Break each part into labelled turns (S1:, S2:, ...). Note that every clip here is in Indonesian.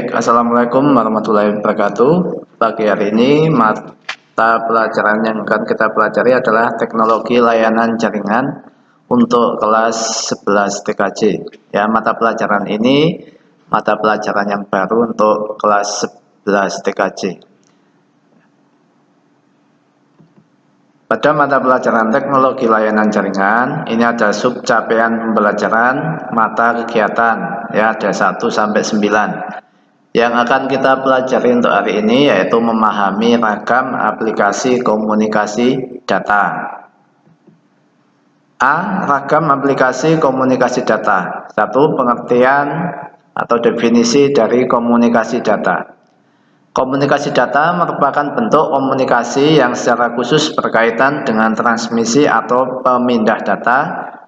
S1: Baik, Assalamualaikum warahmatullahi wabarakatuh. Pagi hari ini mata pelajaran yang akan kita pelajari adalah teknologi layanan jaringan untuk kelas 11 TKJ. Ya, mata pelajaran ini mata pelajaran yang baru untuk kelas 11 TKJ. Pada mata pelajaran teknologi layanan jaringan, ini ada sub capaian pembelajaran mata kegiatan, ya ada 1 sampai 9. Yang akan kita pelajari untuk hari ini yaitu memahami ragam aplikasi komunikasi data. A. Ragam aplikasi komunikasi data. 1. Pengertian atau definisi dari komunikasi data. Komunikasi data merupakan bentuk komunikasi yang secara khusus berkaitan dengan transmisi atau pemindah data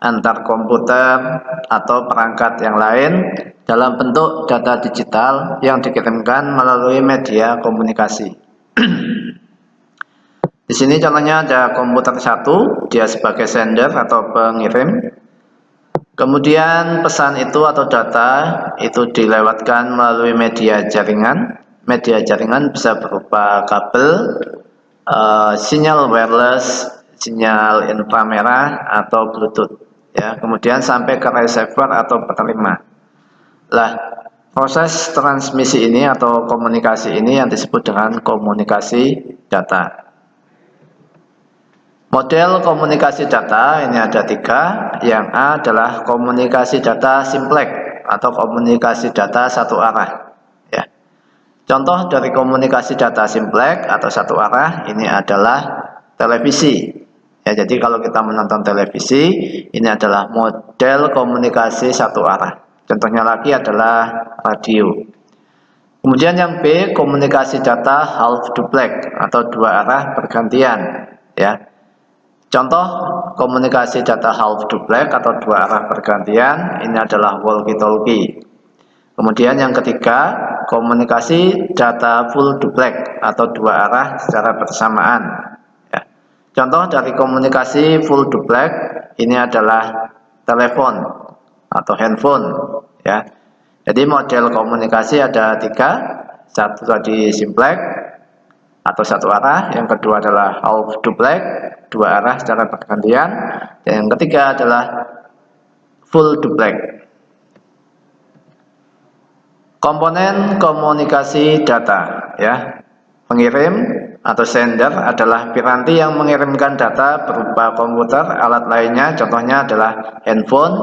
S1: antar komputer atau perangkat yang lain dalam bentuk data digital yang dikirimkan melalui media komunikasi. Di sini contohnya ada komputer 1, dia sebagai sender atau pengirim. Kemudian pesan itu atau data itu dilewatkan melalui media jaringan. Media jaringan bisa berupa kabel, sinyal wireless, sinyal inframerah atau Bluetooth. Ya, kemudian sampai ke receiver atau penerima. Lah, proses transmisi ini atau komunikasi ini yang disebut dengan komunikasi data. Model komunikasi data ini ada 3. Yang A adalah komunikasi data simplex atau komunikasi data satu arah. Ya. Contoh dari komunikasi data simplex atau satu arah ini adalah televisi. Ya, jadi kalau kita menonton televisi, ini adalah model komunikasi satu arah. Contohnya lagi adalah radio. Kemudian yang B, komunikasi data half duplex atau dua arah bergantian. Ya. Contoh komunikasi data half duplex atau dua arah bergantian ini adalah walkie-talkie. Kemudian yang ketiga, komunikasi data full duplex atau dua arah secara bersamaan. Ya. Contoh dari komunikasi full duplex ini adalah telepon atau handphone. Ya. Jadi model komunikasi ada 3. Satu tadi simplex atau satu arah, yang kedua adalah half duplex, dua arah secara bergantian, dan yang ketiga adalah full duplex. Komponen komunikasi data, ya. Pengirim atau sender adalah piranti yang mengirimkan data berupa komputer, alat lainnya, contohnya adalah handphone,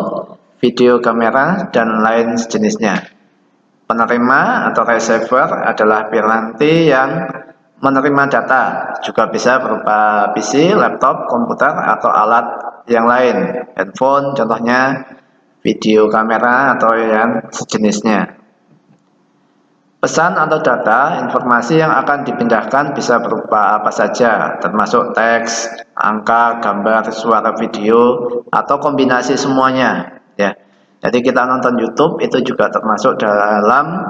S1: video kamera, dan lain sejenisnya. Penerima atau receiver adalah piranti yang menerima data, juga bisa berupa PC, laptop, komputer, atau alat yang lain. Handphone contohnya, video kamera, atau yang sejenisnya. Pesan atau data, informasi yang akan dipindahkan bisa berupa apa saja, termasuk teks, angka, gambar, suara, video, atau kombinasi semuanya. Ya. Jadi kita nonton YouTube itu juga termasuk dalam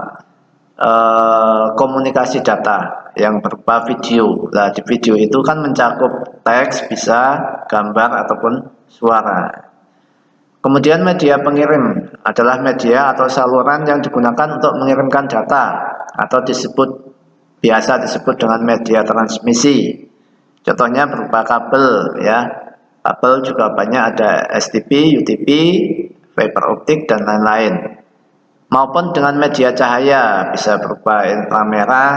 S1: komunikasi data yang berupa video. Nah, di video itu kan mencakup teks, bisa gambar ataupun suara. Kemudian media pengirim adalah media atau saluran yang digunakan untuk mengirimkan data atau biasa disebut dengan media transmisi. Contohnya berupa kabel, ya. Kabel juga banyak, ada STP, UTP, fiber optik, dan lain-lain. Maupun dengan media cahaya, bisa berupa inframerah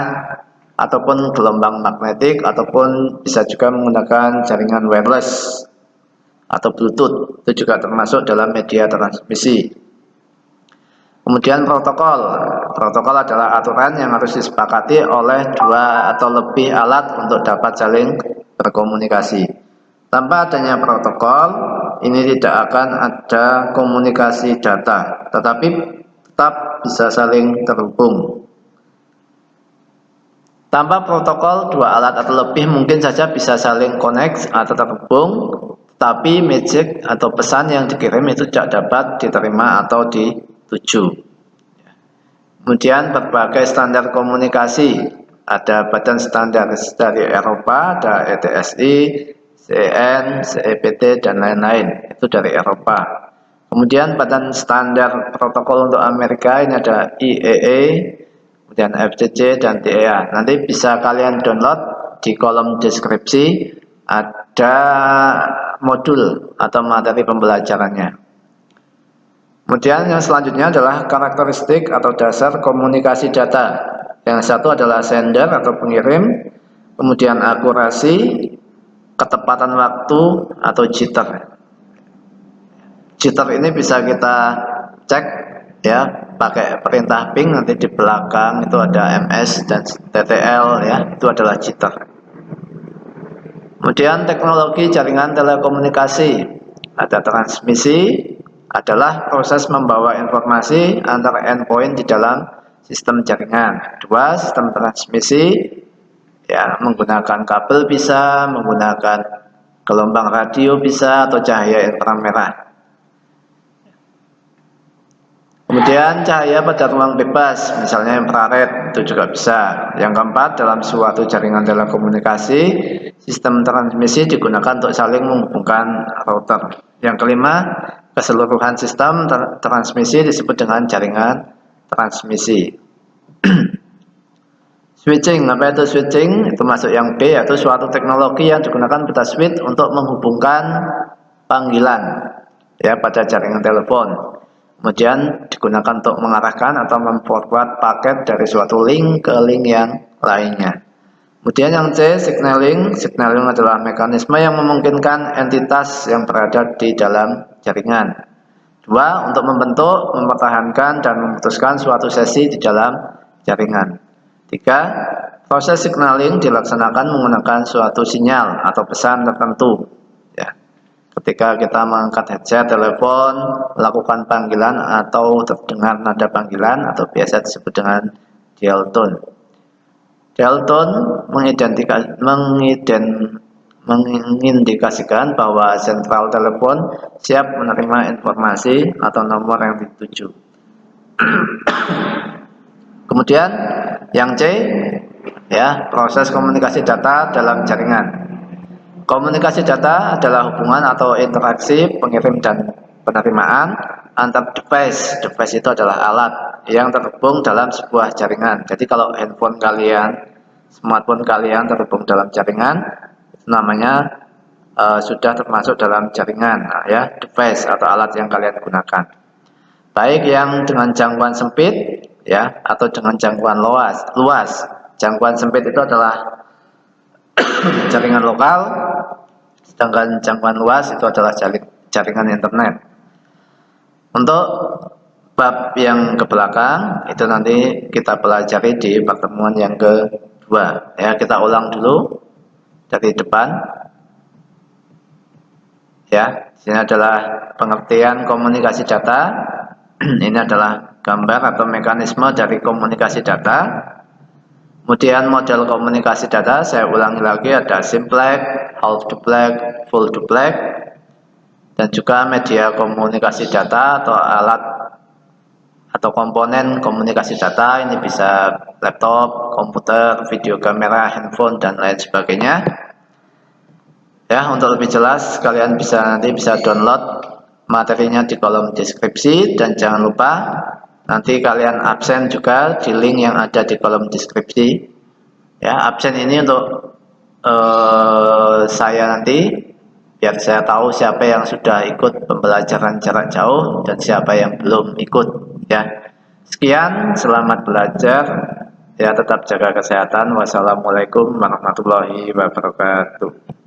S1: ataupun gelombang magnetik, ataupun bisa juga menggunakan jaringan wireless atau Bluetooth. Itu juga termasuk dalam media transmisi. Kemudian protokol. Protokol adalah aturan yang harus disepakati oleh 2 atau lebih alat untuk dapat saling berkomunikasi. Tanpa adanya protokol, ini tidak akan ada komunikasi data, tetapi tetap bisa saling terhubung. Tanpa protokol, 2 alat atau lebih mungkin saja bisa saling connect atau terhubung, tapi message atau pesan yang dikirim itu tidak dapat diterima atau dituju. Kemudian berbagai standar komunikasi, ada badan standar dari Eropa, ada ETSI, CEN, CEPT, dan lain-lain, itu dari Eropa. Kemudian badan standar protokol untuk Amerika ini ada IEEE, kemudian FCC dan TEA. Nanti bisa kalian download di kolom deskripsi, ada modul atau materi pembelajarannya. Kemudian yang selanjutnya adalah karakteristik atau dasar komunikasi data. Yang satu adalah sender atau pengirim, kemudian akurasi, ketepatan waktu atau jitter. Jitter ini bisa kita cek ya pakai perintah ping, nanti di belakang itu ada MS dan TTL ya, itu adalah jitter. Kemudian teknologi jaringan telekomunikasi, ada transmisi, adalah proses membawa informasi antar endpoint di dalam sistem jaringan. Kedua, sistem transmisi ya menggunakan kabel bisa, menggunakan gelombang radio bisa, atau cahaya inframerah. Kemudian cahaya pada ruang bebas, misalnya infrared, itu juga bisa. Yang keempat, dalam suatu jaringan telekomunikasi, sistem transmisi digunakan untuk saling menghubungkan router. Yang kelima, keseluruhan sistem transmisi disebut dengan jaringan transmisi. Switching, apa itu switching? Itu masuk yang B, yaitu suatu teknologi yang digunakan pada switch untuk menghubungkan panggilan ya pada jaringan telepon. Kemudian digunakan untuk mengarahkan atau memforward paket dari suatu link ke link yang lainnya. Kemudian yang C, signaling. Signaling adalah mekanisme yang memungkinkan entitas yang berada di dalam jaringan. Dua, untuk membentuk, mempertahankan, dan memutuskan suatu sesi di dalam jaringan. Tiga, proses signaling dilaksanakan menggunakan suatu sinyal atau pesan tertentu. Ya. Ketika kita mengangkat headset telepon, melakukan panggilan atau terdengar nada panggilan atau biasa disebut dengan dial tone. Dial tone mengindikasikan bahwa sentral telepon siap menerima informasi atau nomor yang dituju. Kemudian yang C ya, proses komunikasi data dalam jaringan. Komunikasi data adalah hubungan atau interaksi pengirim dan penerimaan antar device. Device itu adalah alat yang terhubung dalam sebuah jaringan. Jadi kalau handphone kalian, smartphone kalian terhubung dalam jaringan, itu namanya sudah termasuk dalam jaringan ya, device atau alat yang kalian gunakan. Baik yang dengan jangkauan sempit ya atau dengan jangkauan luas. Jangkauan sempit itu adalah jaringan lokal, sedangkan jangkauan luas itu adalah jaringan internet. Untuk bab yang ke belakang itu nanti kita pelajari di pertemuan yang kedua ya. Kita ulang dulu dari depan ya. Ini adalah pengertian komunikasi data. Ini adalah gambar atau mekanisme dari komunikasi data. Kemudian model komunikasi data, saya ulangi lagi, ada simplex, half duplex, full duplex, dan juga media komunikasi data atau alat atau komponen komunikasi data. Ini bisa laptop, komputer, video kamera, handphone, dan lain sebagainya. Ya, untuk lebih jelas kalian nanti bisa download materinya di kolom deskripsi, dan jangan lupa nanti kalian absen juga di link yang ada di kolom deskripsi ya. Absen ini untuk saya nanti biar saya tahu siapa yang sudah ikut pembelajaran jarak jauh dan siapa yang belum ikut ya. Sekian, selamat belajar ya, tetap jaga kesehatan. Wassalamualaikum warahmatullahi wabarakatuh.